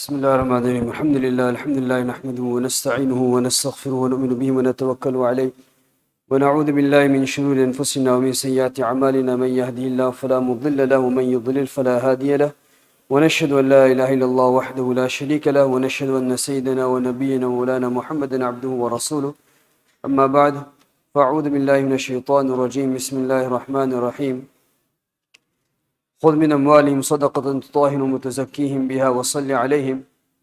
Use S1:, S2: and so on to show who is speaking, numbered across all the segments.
S1: بسم الله الرحمن الرحيم الحمد لله نحمده ونستعينه ونستغفره ونؤمن به ونتوكل عليه ونعوذ بالله من شرور أنفسنا ومن سيئات أعمالنا من يهده الله فلا مضل له ومن يضلل فلا هادي له ونشهد أن لا إله إلا الله وحده لا شريك له ونشهد أن سيدنا ونبينا ومولانا محمدا عبده ورسوله أما بعد فأعوذ بالله من الشيطان الرجيم بسم الله الرحمن الرحيم خذ من أموالهم صدقة تطهرهم وتزكيهم بها وصل عليهم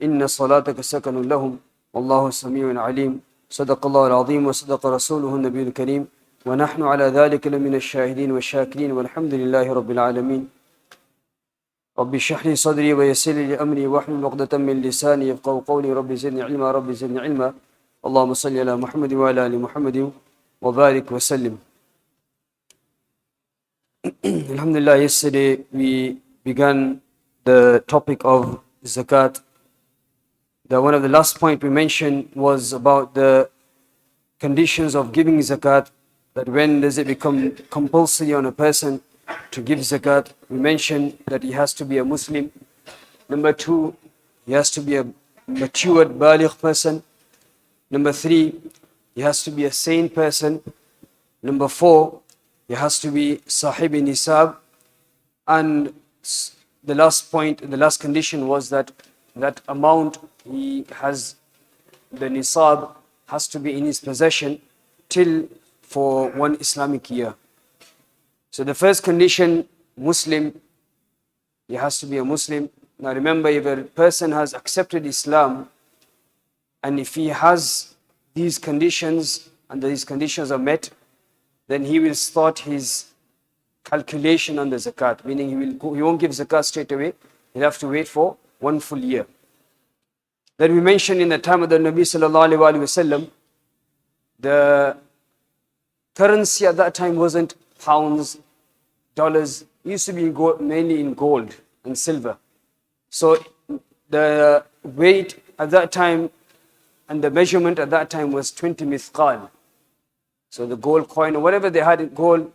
S1: إن صلاتك سكن لهم والله سميع عليم صدق الله العظيم وصدق رسوله النبي الكريم ونحن على ذلك لمن الشاهدين والشاكرين والحمد لله رب العالمين رب اشرح لي صدري ويسر لي أمري واحلل عقدة من لساني يفقهوا قولي رب زدني علما اللهم صل على محمد وعلى آل محمد وبارك وسلم. Alhamdulillah, yesterday we began the topic of zakat. One of the last point we mentioned was about the conditions of giving zakat, that when does it become compulsory on a person to give zakat. We mentioned that he has to be a Muslim. Number two, he has to be a matured baligh person. Number three, he has to be a sane person. Number four, he has to be sahib nisab. And the last point, the last condition was that amount he has, the nisab, has to be in his possession till for one Islamic year. So the first condition, Muslim, he has to be a Muslim. Now remember, if a person has accepted Islam and if he has these conditions and these conditions are met, then he will start his calculation on the zakat, meaning he won't give zakat straight away. He'll have to wait for one full year. Then we mentioned in the time of the Nabi sallallahu alaihi wasallam, the currency at that time wasn't pounds, dollars. It used to be mainly in gold and silver. So the weight at that time and the measurement at that time was 20 mithqal. So the gold coin or whatever they had in gold,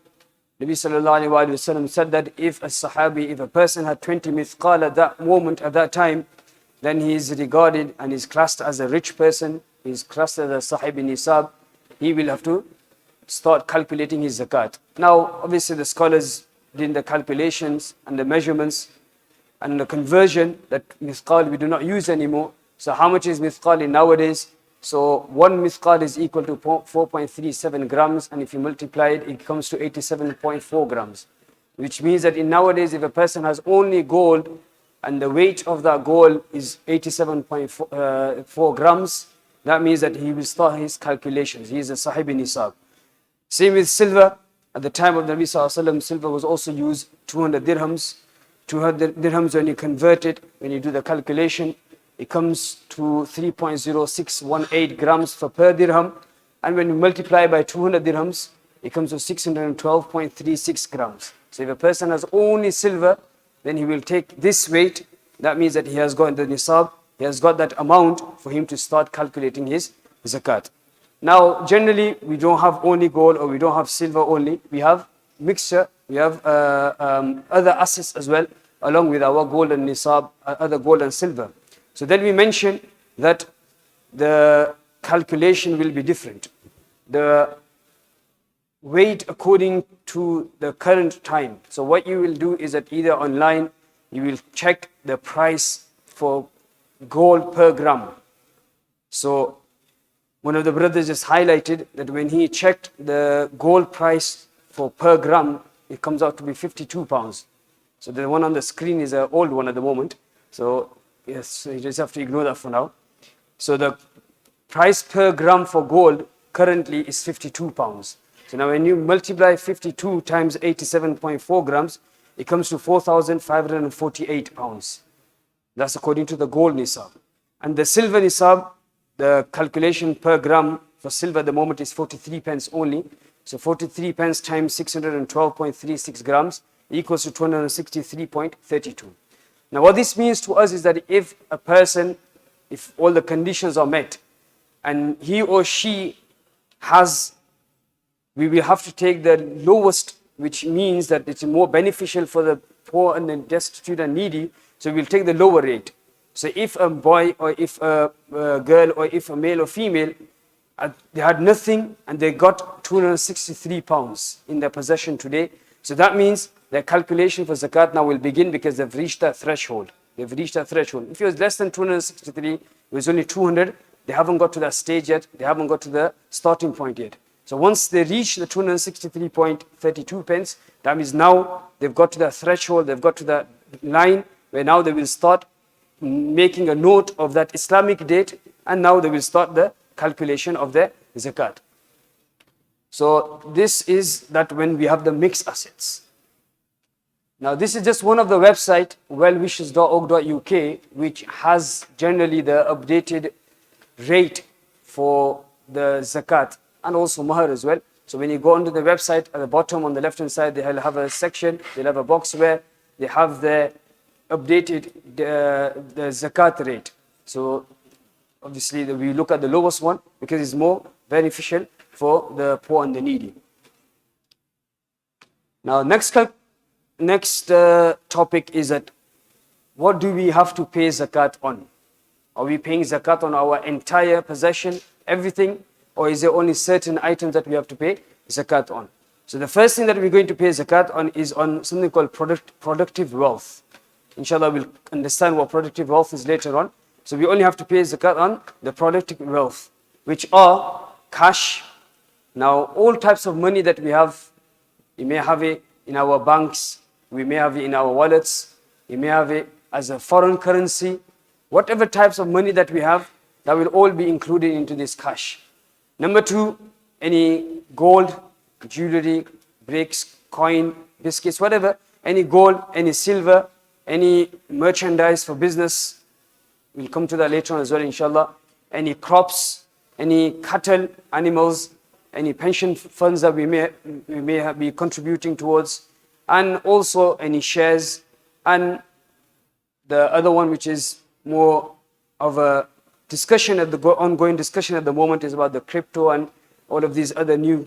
S1: Nabi sallallahu alaihi wasallam said that if a sahabi, if a person had 20 mithqal at that moment, at that time, then he is regarded and is classed as a rich person, he is classed as a sahib nisab. He will have to start calculating his zakat. Now, obviously the scholars did the calculations and the measurements and the conversion, that mithqal we do not use anymore. So how much is mithqal in nowadays? So one mithqal is equal to 4.37 grams, and if you multiply it, it comes to 87.4 grams. Which means that in nowadays, if a person has only gold and the weight of that gold is 87.4 grams, that means that he will start his calculations. He is a sahib nisab. Same with silver. At the time of the Nabi sallallahu alaihi wasallam, silver was also used 200 dirhams. 200 dirhams, when you convert it, when you do the calculation, it comes to 3.0618 grams per dirham. And when you multiply by 200 dirhams, it comes to 612.36 grams. So if a person has only silver, then he will take this weight. That means that he has got the nisab, he has got that amount for him to start calculating his zakat. Now, generally, we don't have only gold or we don't have silver only. We have mixture, we have other assets as well, along with our gold and nisab, other gold and silver. So then we mentioned that the calculation will be different. The weight according to the current time. So what you will do is that either online, you will check the price for gold per gram. So one of the brothers just highlighted that when he checked the gold price for per gram, it comes out to be 52 pounds. So the one on the screen is an old one at the moment. So yes, you just have to ignore that for now. So the price per gram for gold currently is 52 pounds. So now when you multiply 52 times 87.4 grams, it comes to 4,548 pounds. That's according to the gold nisab. And the silver nisab, the calculation per gram for silver at the moment is 43 pence only. So 43 pence times 612.36 grams equals to 263.32. Now what this means to us is that if a person, if all the conditions are met, and he or she has, we will have to take the lowest, which means that it's more beneficial for the poor and the destitute and needy, so we'll take the lower rate. So if a boy or if a girl or if a male or female, they had nothing and they got 263 pounds in their possession today, so that means their calculation for zakat now will begin because they've reached that threshold. They've reached that threshold. If it was less than 263, it was only 200, they haven't got to that stage yet, they haven't got to the starting point yet. So once they reach the 263.32 pence, that means now they've got to that threshold, they've got to that line where now they will start making a note of that Islamic date, and now they will start the calculation of the zakat. So this is that when we have the mixed assets. Now this is just one of the website, wellwishes.org.uk, which has generally the updated rate for the zakat and also mahr as well. So when you go onto the website, at the bottom on the left hand side, they'll have a section, they'll have a box where they have the updated the zakat rate. So obviously we look at the lowest one because it's more beneficial for the poor and the needy. Now next topic is that what do we have to pay zakat on? Are we paying zakat on our entire possession, everything, or is there only certain items that we have to pay zakat on? So the first thing that we're going to pay zakat on is on something called productive wealth. Inshallah, we'll understand what productive wealth is later on. So we only have to pay zakat on the productive wealth, which are cash. Now, all types of money that we have, we may have it in our banks, we may have it in our wallets, we may have it as a foreign currency. Whatever types of money that we have, that will all be included into this cash. Number two, any gold, jewelry, bricks, coin, biscuits, whatever, any gold, any silver, any merchandise for business, we'll come to that later on as well, inshallah. Any crops, any cattle, animals, any pension funds that we may be contributing towards, and also any shares. And the other one, which is more of a discussion at the ongoing discussion at the moment, is about the crypto and all of these other new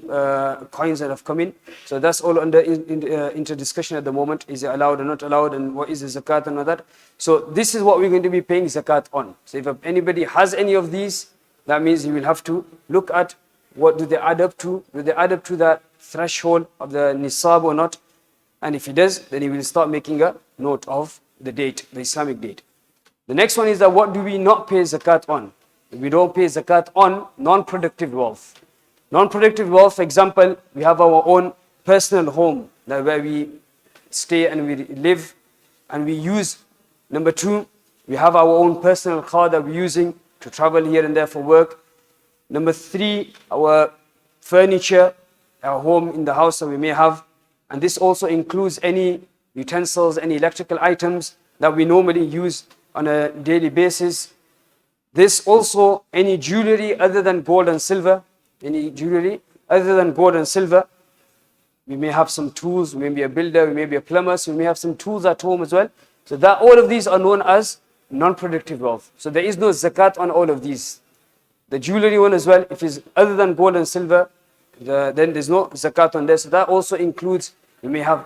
S1: coins that have come in. So that's all under into discussion at the moment. Is it allowed or not allowed, and what is the zakat and all that? So this is what we're going to be paying zakat on. So if anybody has any of these, that means you will have to look at what do they add up to. Do they add up to that threshold of the nisab or not? And if he does, then he will start making a note of the date, the Islamic date. The next one is that what do we not pay zakat on? We don't pay zakat on non-productive wealth. Non-productive wealth, for example, we have our own personal home where we stay and we live and we use. Number two, we have our own personal car that we're using to travel here and there for work. Number three, our furniture, our home in the house that we may have. And this also includes any utensils, any electrical items that we normally use on a daily basis. This also, any jewelry other than gold and silver, any jewelry other than gold and silver. We may have some tools, we may be a builder, we may be a plumber, so we may have some tools at home as well. So that all of these are known as non-productive wealth. So there is no zakat on all of these. The jewelry one as well, if it's other than gold and silver, then there's no zakat on there. So that also includes, we may have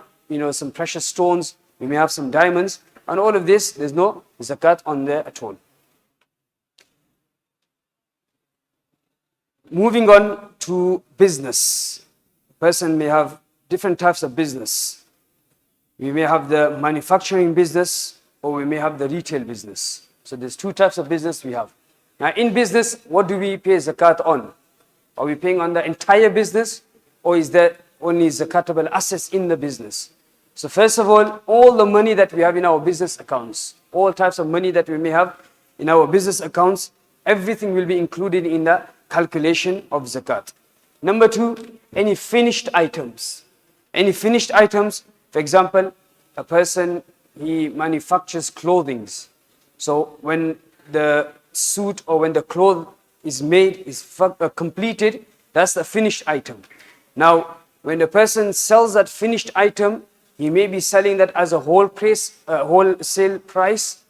S1: some precious stones, we may have some diamonds, and all of this, there's no zakat on there at all. Moving on to business. A person may have different types of business. We may have the manufacturing business, or we may have the retail business. So there's two types of business we have. Now in business, what do we pay zakat on? Are we paying on the entire business, or is there only zakatable assets in the business? So first of all the money that we have in our business accounts, all types of money that we may have in our business accounts, everything will be included in the calculation of zakat. Number two, any finished items. Any finished items, for example, a person, he manufactures clothing. So when the suit or when the cloth is made, is completed, that's the finished item. Now, when the person sells that finished item, he may be selling that as a wholesale price.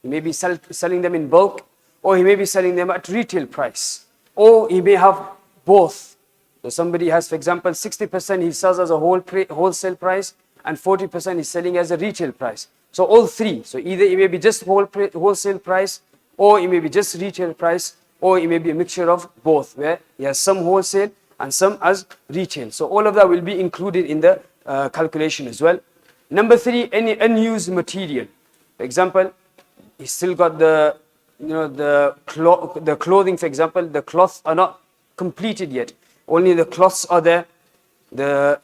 S1: He may be selling them in bulk, or he may be selling them at retail price. Or he may have both. So somebody has, for example, 60% he sells as a wholesale price, and 40% is selling as a retail price. So all three. So either it may be just wholesale price, or it may be just retail price, or it may be a mixture of both, where he has some wholesale and some as retail. So all of that will be included in the calculation as well. Number three, any unused material. For example, he's still got the clothing, for example, the cloths are not completed yet. Only the cloths are there. The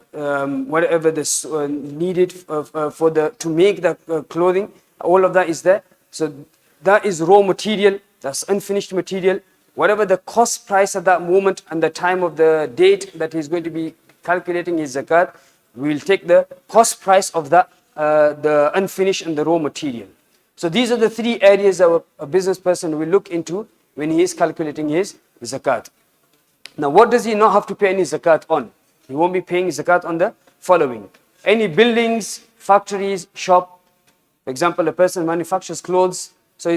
S1: whatever this needed to make the clothing, all of that is there. So that is raw material. That's unfinished material. Whatever the cost price at that moment and the time of the date that he's going to be calculating his zakat, we will take the cost price of that, the unfinished and the raw material. So these are the three areas that a business person will look into when he is calculating his zakat. Now, what does he not have to pay any zakat on? He won't be paying zakat on the following: any buildings, factories, shop. For example, a person manufactures clothes, so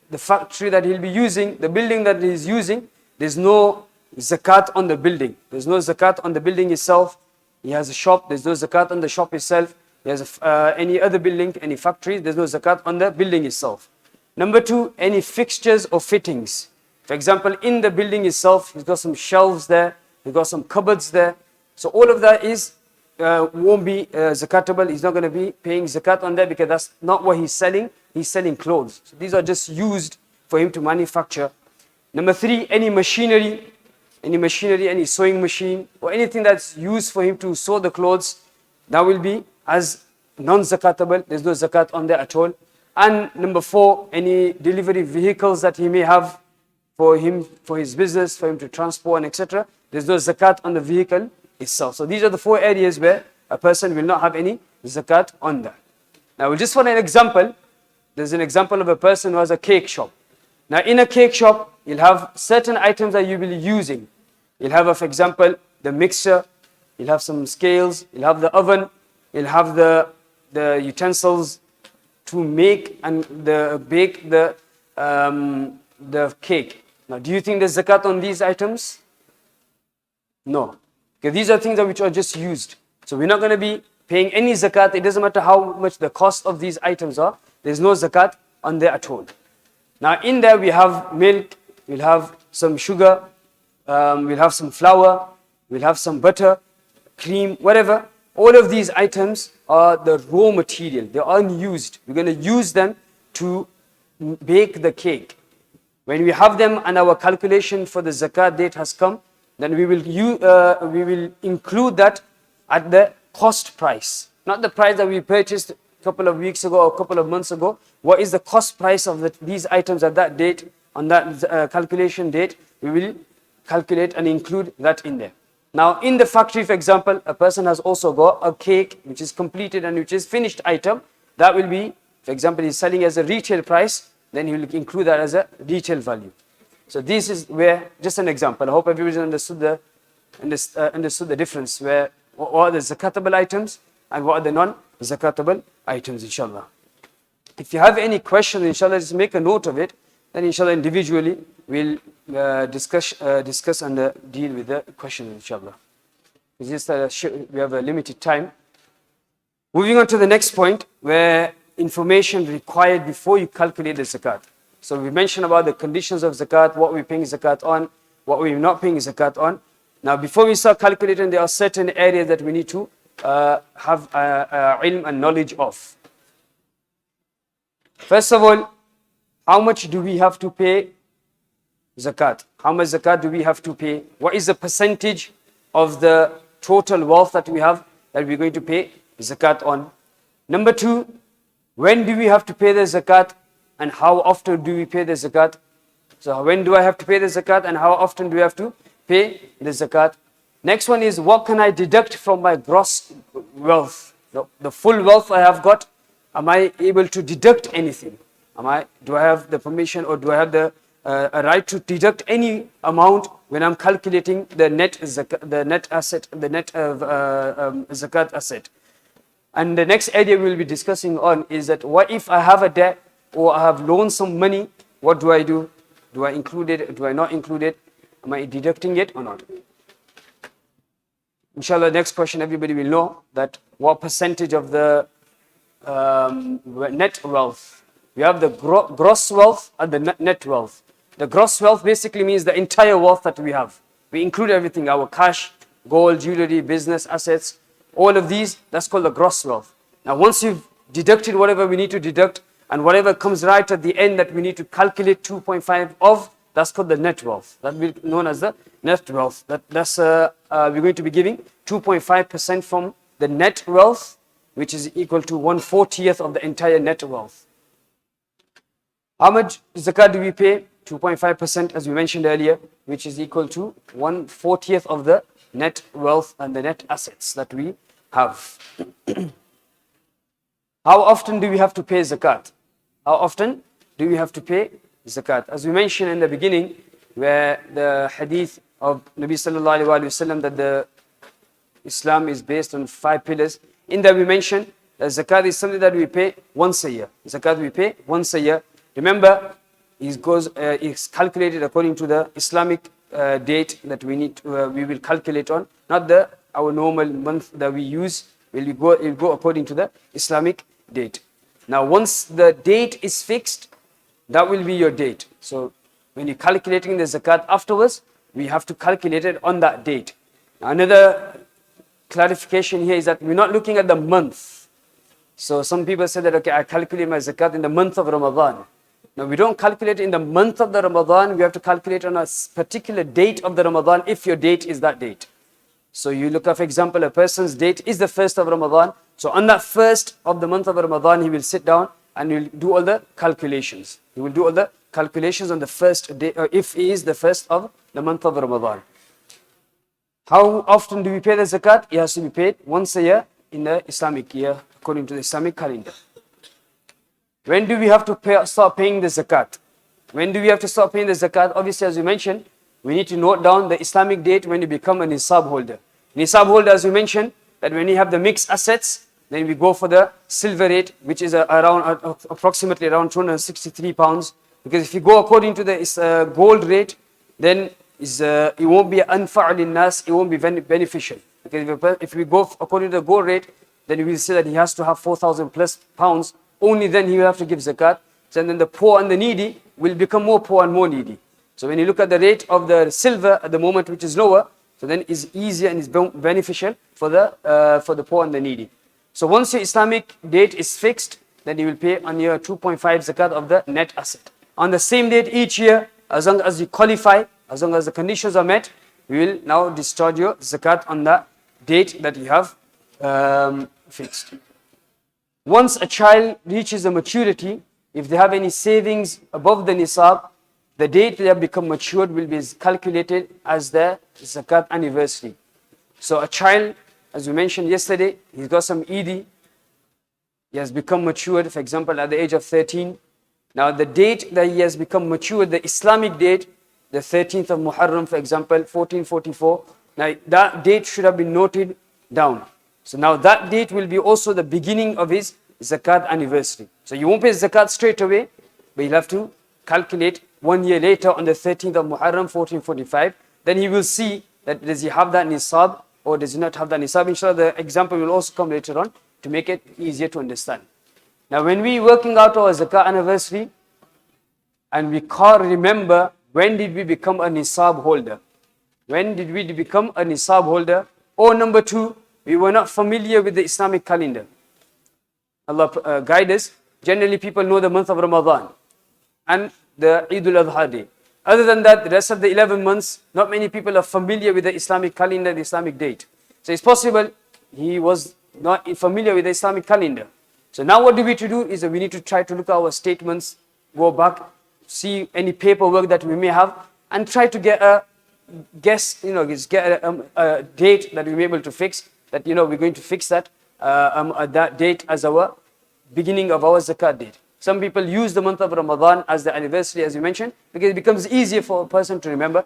S1: the factory that he'll be using, the building that he's using, there's no zakat on the building. There's no zakat on the building itself. He has a shop, there's no zakat on the shop itself. He has any other building, any factory, there's no zakat on the building itself. Number two, any fixtures or fittings. For example, in the building itself, he's got some shelves there, he's got some cupboards there. So all of that won't be zakatable. He's not going to be paying zakat on that because that's not what he's selling. He's selling clothes. So these are just used for him to manufacture. Number three, any machinery, any sewing machine, or anything that's used for him to sew the clothes, that will be as non-zakatable. There's no zakat on there at all. And number four, any delivery vehicles that he may have for his business, for him to transport and etc. There's no zakat on the vehicle itself. So these are the four areas where a person will not have any zakat on that. Now just for an example, there's an example of a person who has a cake shop. Now in a cake shop, you'll have certain items that you will be using. You'll have, for example, the mixer, you'll have some scales, you'll have the oven, you'll have the utensils to make and bake the cake. Now do you think there's zakat on these items? No. Okay, these are things which are just used. So we're not going to be paying any zakat. It doesn't matter how much the cost of these items are. There's no zakat on there at all. Now in there we have milk, we'll have some sugar, we'll have some flour, we'll have some butter, cream, whatever. All of these items are the raw material. They are unused. We're going to use them to bake the cake. When we have them and our calculation for the zakat date has come, then we will include that at the cost price. Not the price that we purchased a couple of weeks ago or a couple of months ago. What is the cost price of these items at that date, on that calculation date? We will calculate and include that in there. Now in the factory, for example, a person has also got a cake which is completed and which is finished item. That will be, for example, he's selling as a retail price, then he will include that as a retail value. So this is where, just an example. I hope everybody understood the difference, where what are the zakatable items and what are the non-zakatable items, inshallah. If you have any questions, inshallah, just make a note of it. Then inshallah individually we'll discuss and deal with the questions, inshallah. It's just we have a limited time. Moving on to the next point, where information required before you calculate the zakat. So we mentioned about the conditions of zakat, what we're paying zakat on, what we're not paying zakat on. Now before we start calculating, there are certain areas that we need to have ilm and knowledge of. First of all, how much do we have to pay zakat? How much zakat do we have to pay? What is the percentage of the total wealth that we have that we're going to pay zakat on? Number two, when do we have to pay the zakat and how often do we pay the zakat? So when do I have to pay the zakat and how often do we have to pay the zakat? Next one is, what can I deduct from my gross wealth? The full wealth I have got, am I able to deduct anything? Do I have the permission, or do I have the a right to deduct any amount when I'm calculating the net asset, the net zakat asset? And the next area we'll be discussing on is that, what if I have a debt or I have loaned some money? What do I do? Do I include it? Do I not include it? Am I deducting it or not? Inshallah, next question, everybody will know that what percentage of the net wealth. We have the gross wealth and the net wealth. The gross wealth basically means the entire wealth that we have. We include everything, our cash, gold, jewelry, business, assets, all of these, that's called the gross wealth. Now once you've deducted whatever we need to deduct, and whatever comes right at the end that we need to calculate 2.5 of, that's called the net wealth. That will be known as the net wealth. We're going to be giving 2.5% from the net wealth, which is equal to 1/40th of the entire net wealth. How much zakat do we pay? 2.5%, as we mentioned earlier, which is equal to 1/40th of the net wealth and the net assets that we have. How often do we have to pay zakat? How often do we have to pay zakat? As we mentioned in the beginning, where the hadith of Nabi sallallahu alaihi wasallam that the Islam is based on 5 pillars. In that we mentioned that zakat is something that we pay once a year. Zakat we pay once a year. Remember, it's calculated according to the Islamic date that we will calculate on, not our normal month that we use. It will go according to the Islamic date. Now once the date is fixed, that will be your date. So when you're calculating the zakat afterwards, we have to calculate it on that date. Now, another clarification here is that we're not looking at the month. So some people say that, okay, I calculate my zakat in the month of Ramadan. Now we don't calculate in the month of the Ramadan, we have to calculate on a particular date of the Ramadan if your date is that date. So you look at, for example, a person's date is the 1st of Ramadan. So on that 1st of the month of Ramadan, he will sit down and he will do all the calculations. He will do all the calculations on the first day, or if he is the 1st of the month of Ramadan. How often do we pay the zakat? It has to be paid once a year in the Islamic year, according to the Islamic calendar. When do we have to start paying the zakat? When do we have to start paying the zakat? Obviously, as we mentioned, we need to note down the Islamic date when you become a nisab holder. Nisab holder, as we mentioned, that when you have the mixed assets, then we go for the silver rate, which is approximately around 263 pounds. Because if you go according to the gold rate, then it won't be anfa' lin-nas, it won't be beneficial. Because if we go according to the gold rate, then we will say that he has to have 4,000 plus pounds. Only then he will have to give zakat. So then the poor and the needy will become more poor and more needy. So when you look at the rate of the silver at the moment, which is lower, so then it's easier and it's beneficial for the poor and the needy. So once your Islamic date is fixed, then you will pay on your 2.5 zakat of the net asset. On the same date each year, as long as you qualify, as long as the conditions are met, we will now discharge your zakat on the date that you have fixed. Once a child reaches a maturity, if they have any savings above the nisab, the date they have become matured will be calculated as the zakat anniversary. So a child, as we mentioned yesterday, he's got some ED, he has become matured, for example, at the age of 13. Now the date that he has become matured, the Islamic date, the 13th of Muharram, for example, 1444, now that date should have been noted down. So now that date will be also the beginning of his zakat anniversary. So you won't pay zakat straight away, but you'll have to calculate 1 year later on the 13th of Muharram 1445. Then he will see that does he have that nisab or does he not have that nisab. Inshallah, the example will also come later on to make it easier to understand. Now when we working out our zakat anniversary and we can't remember when did we become a nisab holder. When did we become a nisab holder? Or number 2, we were not familiar with the Islamic calendar. Allah guide us. Generally people know the month of Ramadan and the Eid al-Adha day. Other than that, the rest of the 11 months, not many people are familiar with the Islamic calendar, the Islamic date. So it's possible he was not familiar with the Islamic calendar. So now what do we to do is that we need to try to look at our statements, go back, see any paperwork that we may have, and try to get a guess, get a date that we may be able to fix, that we're going to fix that date as our beginning of our zakat date. Some people use the month of Ramadan as the anniversary, as you mentioned, because it becomes easier for a person to remember.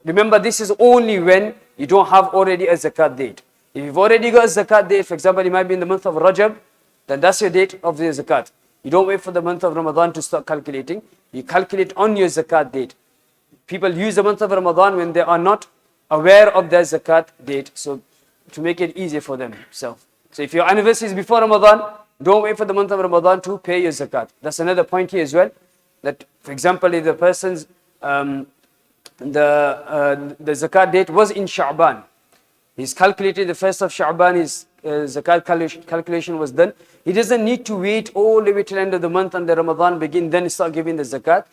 S1: Remember, this is only when you don't have already a zakat date. If you've already got a zakat date, for example, it might be in the month of Rajab, then that's your date of the zakat. You don't wait for the month of Ramadan to start calculating. You calculate on your zakat date. People use the month of Ramadan when they are not aware of their zakat date, so to make it easier for themselves. So if your anniversary is before Ramadan, don't wait for the month of Ramadan to pay your zakat. That's another point here as well. That, for example, if the person's the zakat date was in Sha'ban, he's calculated the first of Sha'ban, his zakat calculation was done. He doesn't need to wait all the way till the end of the month and the Ramadan begin, then start giving the zakat.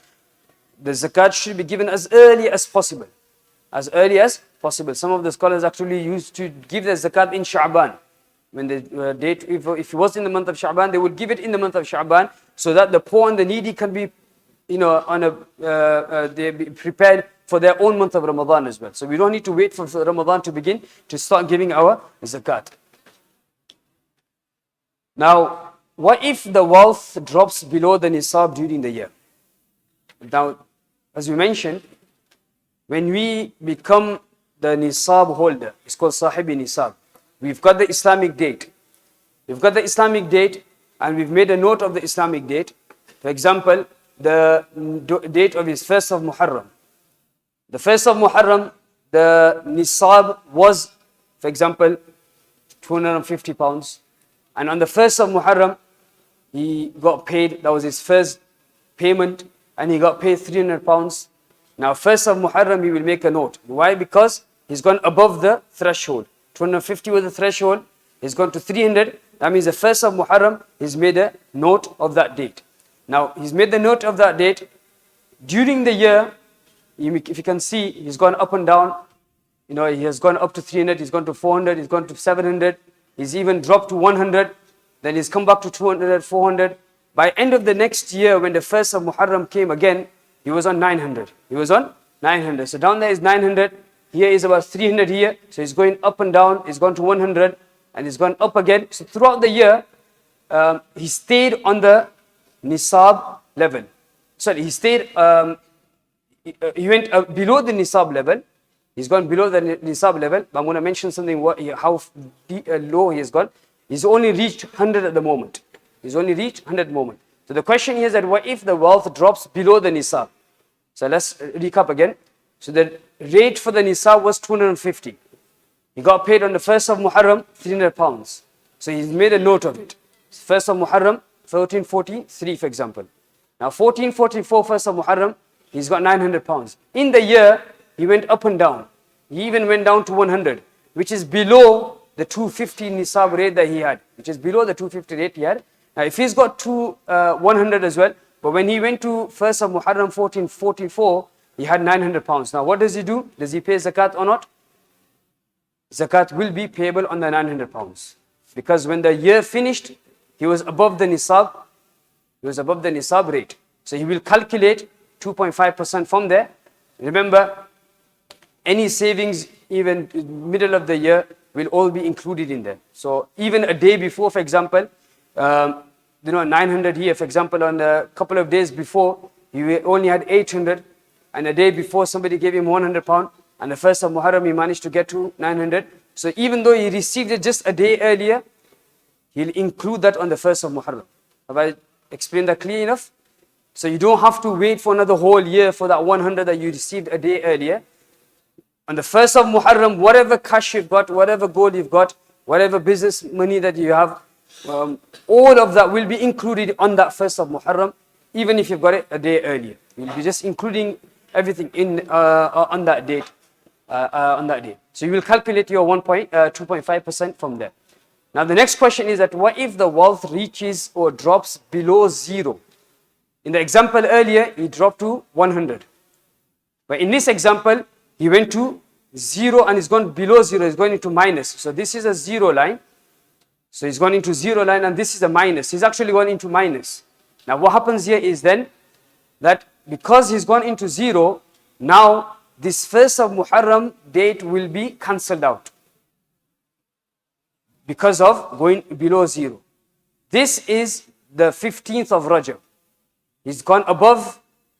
S1: The zakat should be given as early as possible. As early as possible. Some of the scholars actually used to give the zakat in Sha'ban. When the date, if it was in the month of Sha'ban, they would give it in the month of Sha'ban, so that the poor and the needy can be, they be prepared for their own month of Ramadan as well. So we don't need to wait for Ramadan to begin to start giving our zakat. Now, what if the wealth drops below the nisab during the year? Now, as we mentioned, when we become the nisab holder, it's called sahibi nisab. We've got the Islamic date. We've got the Islamic date and we've made a note of the Islamic date. For example, the date of his 1st of Muharram. The 1st of Muharram, the nisab was, for example, 250 pounds. And on the 1st of Muharram, he got paid, that was his first payment, and he got paid 300 pounds. Now, 1st of Muharram, he will make a note. Why? Because he's gone above the threshold. 250 was the threshold, he's gone to 300. That means the 1st of Muharram, he's made a note of that date. Now, he's made the note of that date. During the year, if you can see, he's gone up and down. He has gone up to 300, he's gone to 400, he's gone to 700. He's even dropped to 100. Then he's come back to 200, 400. By end of the next year, when the 1st of Muharram came again, he was on 900. He was on 900. So down there is 900. Here is about 300 here. So he's going up and down. He's gone to 100 and he's gone up again. So throughout the year, he stayed on the nisab level. Sorry, he stayed, he went below the nisab level. He's gone below the nisab level. But I'm going to mention something, how low he has gone. He's only reached 100 at the moment. He's only reached 100 at the moment. So the question here is that what if the wealth drops below the nisab? So let's recap again. So the rate for the nisab was 250. He got paid on the 1st of Muharram, 300 pounds. So he's made a note of it. 1st of Muharram, 1443, for example. Now 1444, 1st of Muharram, he's got 900 pounds. In the year, he went up and down. He even went down to 100, which is below the 250 nisab rate that he had, which is below the 250 rate he had. Now if he's got 100 as well, but when he went to 1st of Muharram 1444, he had 900 pounds. Now what does he do? Does he pay zakat or not? Zakat will be payable on the 900 pounds. Because when the year finished, he was above the nisab. He was above the nisab rate. So he will calculate 2.5% from there. Remember, any savings, even middle of the year, will all be included in there. So even a day before, for example, 900 here, for example, on a couple of days before, he only had 800, and a day before somebody gave him 100 pound, and the 1st of Muharram he managed to get to 900. So even though he received it just a day earlier, he'll include that on the 1st of Muharram. Have I explained that clear enough? So you don't have to wait for another whole year for that 100 that you received a day earlier. On the 1st of Muharram, whatever cash you've got, whatever gold you've got, whatever business money that you have, all of that will be included on that 1st of Muharram, even if you've got it a day earlier. You'll be just including everything in on that date. So you will calculate your 2.5% from there. Now the next question is that what if the wealth reaches or drops below zero? In the example earlier, he dropped to 100. But in this example, he went to 0 and he's gone below 0, he's going into minus. So this is a 0 line. So he's gone into 0 line and this is a minus. He's actually gone into minus. Now what happens here is then that because he's gone into 0, now this 1st of Muharram date will be cancelled out because of going below 0. This is the 15th of Rajab. He's gone above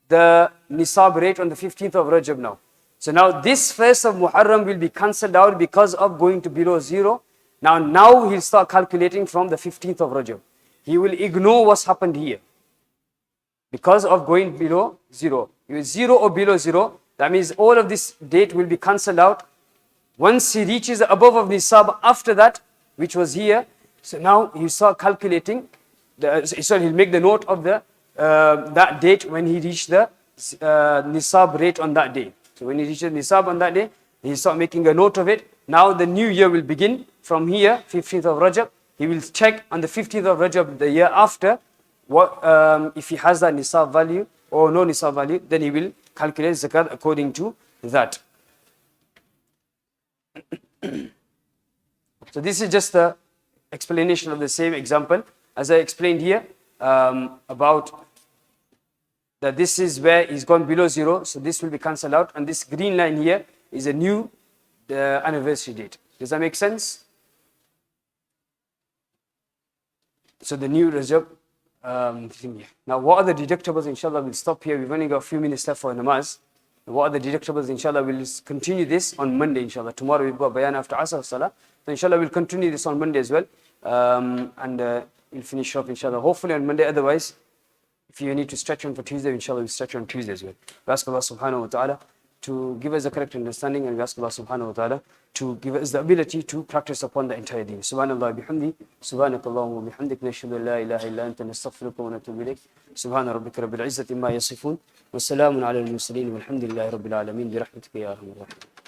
S1: the nisab rate on the 15th of Rajab now. So now this 1st of Muharram will be cancelled out because of going to below 0. Now he'll start calculating from the 15th of Rajab. He will ignore what's happened here because of going below 0. If it's 0 or below 0, that means all of this date will be cancelled out. Once he reaches the above of nisab after that, which was here, So now he start calculating, he'll make the note of the that date when he reached the nisab rate on that day. So when he reaches nisab on that day, he start making a note of it. Now the new year will begin from here, 15th of Rajab. He will check on the 15th of Rajab the year after, what if he has that nisab value or no nisab value, then he will calculate zakat according to that. So this is just the explanation of the same example as I explained here, about that this is where he's gone below 0, so this will be cancelled out, and this green line here is a new anniversary date. Does that make sense? So the new Rajab thing here. Now what are the deductibles? Inshallah we'll stop here. We've only got a few minutes left for namaz. What are the deductibles? Inshallah we'll continue this on Monday. Inshallah tomorrow we've got bayan after Asr Salah. So inshallah we'll continue this on Monday as well, and we'll finish off inshallah hopefully on Monday. Otherwise, if you need to stretch on for Tuesday, inshallah we'll stretch on Tuesday as well. We ask Allah subhanahu wa ta'ala to give us the correct understanding, and we ask Allah subhanahu wa ta'ala to give us the ability to practice upon the entire deen. Subhanallah bihamdi, subhanakallahumma bihamdik, nashhadu an la ilaha illa anta, nastaghfiruka wa natubu ilayk. Subhana rabbika rabbil izzati amma yasifun, wa salamun ala al-mursalin, walhamdulillahi rabbil alamin, bi rahmatika ya arhamar rahimin.